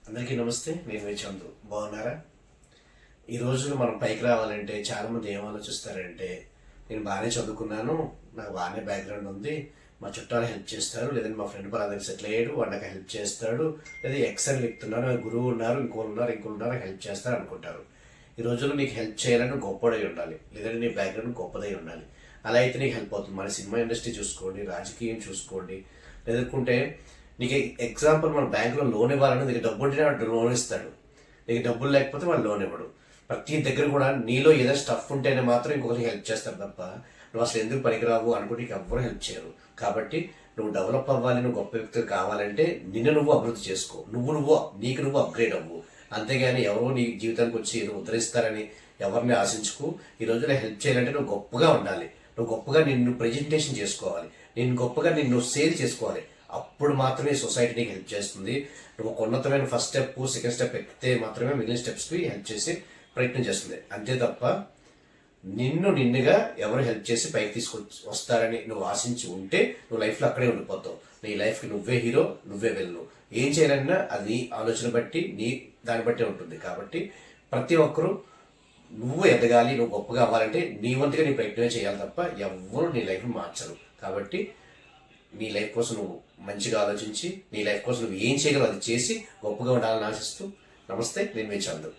అందరికీ నమస్తే. నేను మీ చందు. బాగున్నారా? ఈ రోజున మనం పైకి రావాలంటే చాలామంది ఏం ఆలోచిస్తారంటే, నేను బాగానే చదువుకున్నాను, నాకు బాగానే బ్యాక్గ్రౌండ్ ఉంది, మా చుట్టాలు హెల్ప్ చేస్తారు, లేదంటే మా ఫ్రెండ్ పలానా సెటిల్ అయ్యాడు వాడు నాకు హెల్ప్ చేస్తాడు, లేదా ఎక్సెల్ ఎక్కుతున్నాను, గురువు ఉన్నారు, ఇంకోరు ఉన్నారు హెల్ప్ చేస్తారు అనుకుంటారు. ఈ రోజుల్లో నీకు హెల్ప్ చేయాలని గొప్పదై ఉండాలి, లేదంటే నీ బ్యాక్గ్రౌండ్ గొప్పదై ఉండాలి. అలా అయితే నీకు హెల్ప్ అవుతుంది. మన సినిమా ఇండస్ట్రీ చూసుకోండి, రాజకీయం చూసుకోండి, లేదనుకుంటే నీకు ఎగ్జాంపుల్ మన బ్యాంకులో లోన్ ఇవ్వాలని నీకు డబ్బు ఉంటేనే వాడు లోన్ ఇస్తాడు, నీకు డబ్బులు లేకపోతే వాడు లోన్ ఇవ్వడు. ప్రతి దగ్గర కూడా నీలో ఏదైనా స్టఫ్ ఉంటేనే మాత్రం ఇంకొకరికి హెల్ప్ చేస్తారు తప్ప నువ్వు అసలు ఎందుకు పనికిరావు అనుకుంటే నీకు ఎవ్వరూ హెల్ప్ చేయరు. కాబట్టి నువ్వు డెవలప్ అవ్వాలి, నువ్వు గొప్ప వ్యక్తి కావాలంటే నిన్ను నువ్వు అభివృద్ధి చేసుకో, నీకు నువ్వు అప్గ్రేడ్ అవ్వు. అంతేగాని ఎవరో నీ జీవితానికి వచ్చి ఏదో ఉద్ధరిస్తారని ఎవరిని ఆశించుకు. ఈ రోజున హెల్ప్ చేయాలంటే నువ్వు గొప్పగా ఉండాలి, నువ్వు గొప్పగా నిన్ను ప్రెజెంటేషన్ చేసుకోవాలి, నిన్ను గొప్పగా నిన్ను సేల్ చేసుకోవాలి. అప్పుడు మాత్రమే సొసైటీ నీకు హెల్ప్ చేస్తుంది. నువ్వు ఒక ఉన్నతమైన ఫస్ట్ స్టెప్ సెకండ్ స్టెప్ ఎక్కితే మాత్రమే మిగిలిన స్టెప్స్కి హెల్ప్ చేసి ప్రయత్నం చేస్తుంది. అంతే తప్ప నిన్నుగా ఎవరు హెల్ప్ చేసి పైకి వస్తారని నువ్వు ఆశించి ఉంటే నువ్వు లైఫ్లో అక్కడే ఉండిపోతావు. నీ లైఫ్కి నువ్వే హీరో, నువ్వే వెళ్ళు. ఏం చేయాలన్నా అది నీ ఆలోచన బట్టి దాన్ని బట్టే ఉంటుంది. కాబట్టి ప్రతి ఒక్కరూ నువ్వు ఎదగాలి, నువ్వు గొప్పగా అవ్వాలంటే నీ వంతుగా నీ ప్రయత్నమే చేయాలి తప్ప ఎవ్వరూ నీ లైఫ్ని మార్చరు. కాబట్టి నీ లైఫ్ కోసం నువ్వు మంచిగా ఆలోచించి నీ లైఫ్ కోసం నువ్వు ఏం చేయగలవు అది చేసి గొప్పగా ఉండాలని ఆశిస్తూ నమస్తే. నేను మీ చందు.